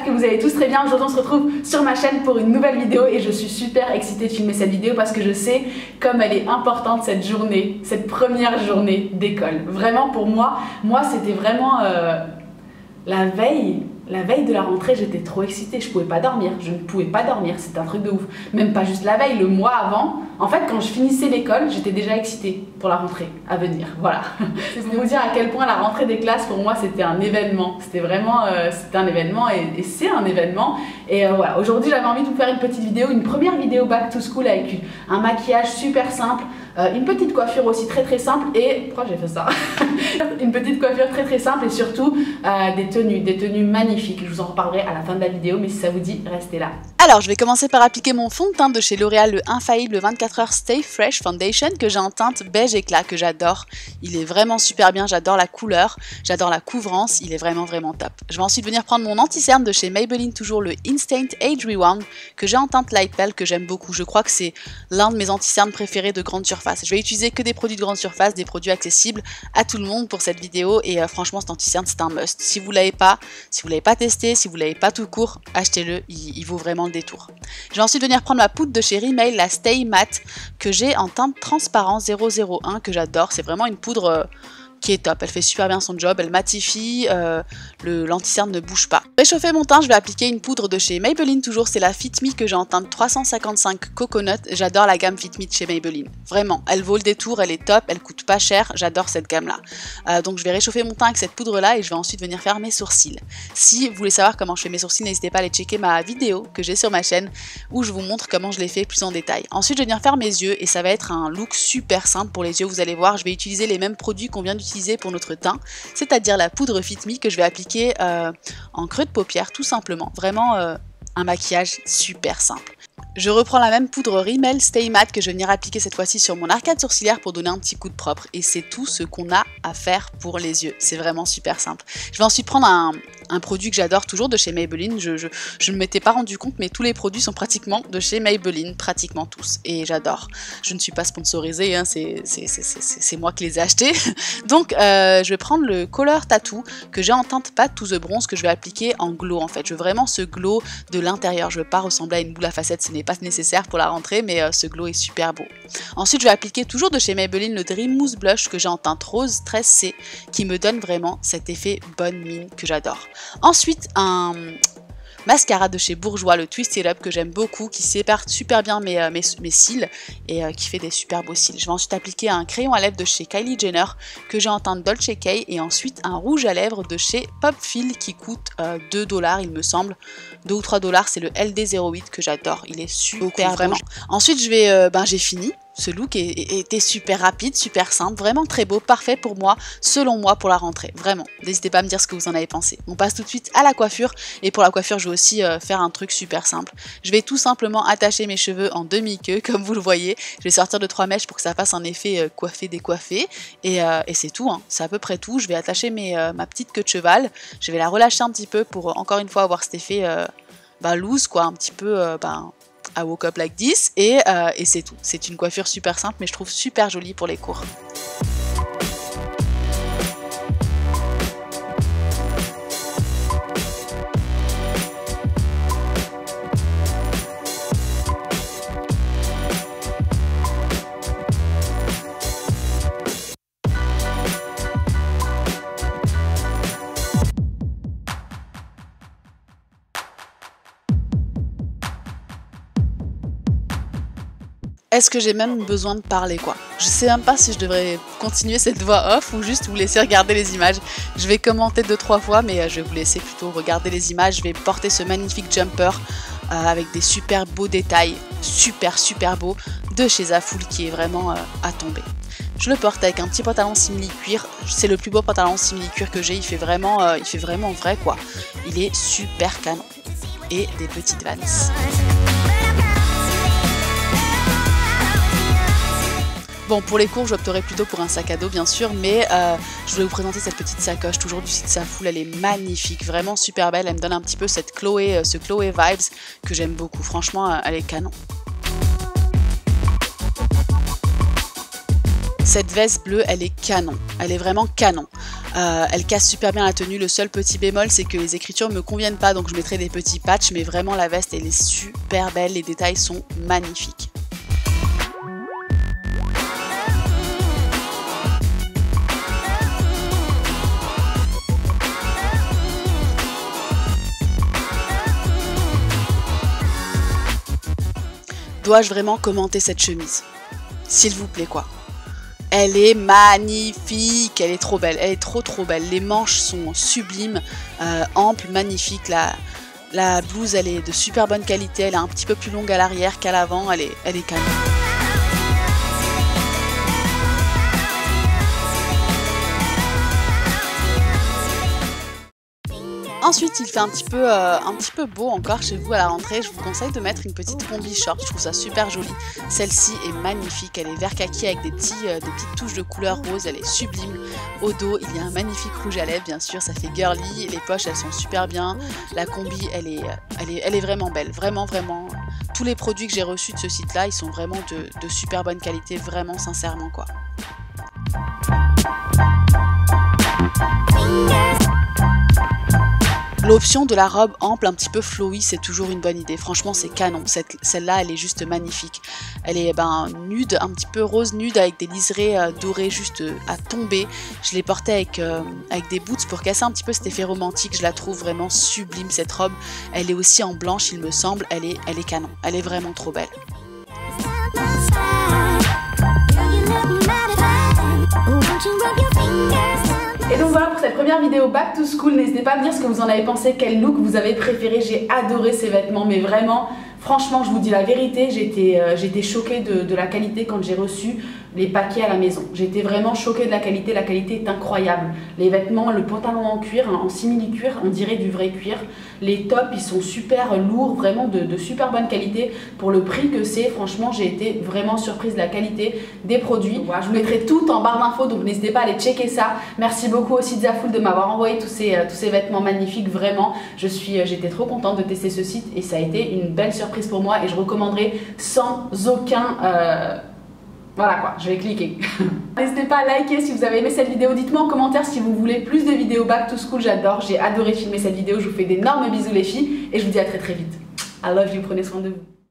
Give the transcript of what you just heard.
j'espère que vous allez tous très bien. Aujourd'hui on se retrouve sur ma chaîne pour une nouvelle vidéo et je suis super excitée de filmer cette vidéo parce que je sais comme elle est importante cette journée, cette première journée d'école. Vraiment pour moi c'était vraiment la veille de la rentrée, j'étais trop excitée, je pouvais pas dormir, c'était un truc de ouf. Même pas juste la veille, le mois avant. En fait, quand je finissais l'école, j'étais déjà excitée pour la rentrée à venir, voilà. C'est pour vous dire à quel point la rentrée des classes, pour moi, c'était un événement. C'était vraiment, c'était un événement et c'est un événement. Et voilà, aujourd'hui, j'avais envie de vous faire une petite vidéo, une première vidéo back to school avec un maquillage super simple. Une petite coiffure aussi très simple et... Pourquoi j'ai fait ça? Une petite coiffure très simple et surtout des tenues magnifiques. Je vous en reparlerai à la fin de la vidéo, mais si ça vous dit, restez là. Alors, je vais commencer par appliquer mon fond de teint de chez L'Oréal, le infaillible 24h Stay Fresh Foundation que j'ai en teinte beige éclat, que j'adore. Il est vraiment super bien, j'adore la couleur, j'adore la couvrance, il est vraiment top. Je vais ensuite venir prendre mon anti-cerne de chez Maybelline, toujours le Instant Age Rewound, que j'ai en teinte light pale, que j'aime beaucoup. Je crois que c'est l'un de mes anti-cernes préférés de grande surface. Je vais utiliser que des produits de grande surface, des produits accessibles à tout le monde pour cette vidéo et franchement cet anti-cerne c'est un must. Si vous l'avez pas testé, si vous l'avez pas tout court, achetez-le, il vaut vraiment le détour. Je vais ensuite venir prendre ma poudre de chez Rimmel, la Stay Matte, que j'ai en teinte transparent 001, que j'adore. C'est vraiment une poudre qui est top, elle fait super bien son job, elle matifie, l'anti-cerne ne bouge pas. Pour réchauffer mon teint, je vais appliquer une poudre de chez Maybelline, toujours, c'est la Fit Me que j'ai en teinte 355 Coconut, j'adore la gamme Fit Me de chez Maybelline, vraiment, elle vaut le détour, elle est top, elle coûte pas cher, j'adore cette gamme-là. Donc je vais réchauffer mon teint avec cette poudre-là et je vais ensuite venir faire mes sourcils. Si vous voulez savoir comment je fais mes sourcils, n'hésitez pas à aller checker ma vidéo que j'ai sur ma chaîne où je vous montre comment je les fais plus en détail. Ensuite, je vais venir faire mes yeux et ça va être un look super simple pour les yeux, vous allez voir, je vais utiliser les mêmes produits qu'on vient d'utiliser pour notre teint, c'est-à-dire la poudre Fit Me que je vais appliquer en creux de paupière tout simplement, vraiment un maquillage super simple. Je reprends la même poudre Rimmel Stay Matte que je vais venir appliquer cette fois-ci sur mon arcade sourcilière pour donner un petit coup de propre et c'est tout ce qu'on a à faire pour les yeux, c'est vraiment super simple. Je vais ensuite prendre un produit que j'adore toujours de chez Maybelline, je ne m'étais pas rendu compte mais tous les produits sont pratiquement de chez Maybelline, pratiquement tous et j'adore. Je ne suis pas sponsorisée, hein, c'est moi qui les ai achetés. Donc je vais prendre le Color Tattoo que j'ai en teinte Pat to the Bronze que je vais appliquer en glow en fait. Je veux vraiment ce glow de l'intérieur, je veux pas ressembler à une boule à facettes, ce n'est pas nécessaire pour la rentrée mais ce glow est super beau. Ensuite je vais appliquer toujours de chez Maybelline le Dream Mousse Blush que j'ai en teinte rose 13C qui me donne vraiment cet effet bonne mine que j'adore. Ensuite un mascara de chez Bourjois, le Twisted Up que j'aime beaucoup, qui sépare super bien mes cils et qui fait des super beaux cils. Je vais ensuite appliquer un crayon à lèvres de chez Kylie Jenner que j'ai en teinte Dolce Kay et ensuite un rouge à lèvres de chez Popfil qui coûte 2 $ il me semble, 2 ou 3 $, c'est le LD08 que j'adore, il est super vraiment. Ensuite je vais, j'ai fini. Ce look était super rapide, super simple, vraiment très beau, parfait pour moi, selon moi pour la rentrée, vraiment. N'hésitez pas à me dire ce que vous en avez pensé. On passe tout de suite à la coiffure et pour la coiffure je vais aussi faire un truc super simple. Je vais tout simplement attacher mes cheveux en demi-queue comme vous le voyez. Je vais sortir de 3 mèches pour que ça fasse un effet coiffé-décoiffé et c'est tout, hein. C'est à peu près tout. Je vais attacher ma petite queue de cheval, je vais la relâcher un petit peu pour encore une fois avoir cet effet loose quoi, un petit peu I woke up like this et c'est tout. C'est une coiffure super simple mais je trouve super jolie pour les cours. Est-ce que j'ai même besoin de parler quoi? Je sais même pas si je devrais continuer cette voix off ou juste vous laisser regarder les images. Je vais commenter 2-3 fois mais je vais vous laisser plutôt regarder les images. Je vais porter ce magnifique jumper avec des super beaux détails, super beaux de chez Zaful qui est vraiment à tomber. Je le porte avec un petit pantalon simili-cuir, c'est le plus beau pantalon simili-cuir que j'ai, il fait vraiment vrai quoi. Il est super canon. Et des petites Vans. Bon, pour les cours, j'opterai plutôt pour un sac à dos, bien sûr, mais je voulais vous présenter cette petite sacoche, toujours du site Zaful. Elle est magnifique, vraiment super belle. Elle me donne un petit peu ce Chloé vibes que j'aime beaucoup. Franchement, elle est canon. Cette veste bleue, elle est canon. Elle est vraiment canon. Elle casse super bien la tenue. Le seul petit bémol, c'est que les écritures me conviennent pas, donc je mettrai des petits patchs, mais vraiment la veste elle est super belle, les détails sont magnifiques. Dois-je vraiment commenter cette chemise? S'il vous plaît quoi. Elle est magnifique, elle est trop belle, elle est trop belle. Les manches sont sublimes, amples, magnifiques. La blouse elle est de super bonne qualité, elle est un petit peu plus longue à l'arrière qu'à l'avant, elle est canon. Ensuite, il fait un petit peu beau encore chez vous à la rentrée. Je vous conseille de mettre une petite combi short. Je trouve ça super joli. Celle-ci est magnifique. Elle est vert kaki avec des petites touches de couleur rose. Elle est sublime. Au dos, il y a un magnifique rouge à lèvres, bien sûr. Ça fait girly. Les poches, elles sont super bien. La combi, elle est vraiment belle. Vraiment. Tous les produits que j'ai reçus de ce site-là, ils sont vraiment de super bonne qualité. Vraiment, sincèrement, quoi. L'option de la robe ample, un petit peu flowy, c'est toujours une bonne idée. Franchement, c'est canon. Celle-là, elle est juste magnifique. Elle est nude, un petit peu rose nude avec des liserés dorés juste à tomber. Je l'ai portée avec des boots pour casser un petit peu cet effet romantique. Je la trouve vraiment sublime, cette robe. Elle est aussi en blanche, il me semble. Elle est canon. Elle est vraiment trop belle. Et donc voilà pour cette première vidéo Back to School. N'hésitez pas à me dire ce que vous en avez pensé, quel look vous avez préféré. J'ai adoré ces vêtements, mais vraiment, franchement, je vous dis la vérité, j'étais choquée de la qualité quand j'ai reçu les paquets à la maison. J'étais vraiment choquée de la qualité est incroyable. Les vêtements, le pantalon en cuir, en simili-cuir, on dirait du vrai cuir. Les tops, ils sont super lourds, vraiment de super bonne qualité. Pour le prix que c'est, franchement, j'ai été vraiment surprise de la qualité des produits. Voilà, je vous mettrai tout en barre d'infos, donc n'hésitez pas à aller checker ça. Merci beaucoup aussi Zaful de m'avoir envoyé tous ces vêtements magnifiques, vraiment. J'étais trop contente de tester ce site et ça a été une belle surprise pour moi et je recommanderais sans aucun... Voilà quoi, je vais cliquer. N'hésitez pas à liker si vous avez aimé cette vidéo. Dites-moi en commentaire si vous voulez plus de vidéos Back to School, j'adore. J'ai adoré filmer cette vidéo. Je vous fais d'énormes bisous les filles et je vous dis à très vite. I love you, prenez soin de vous.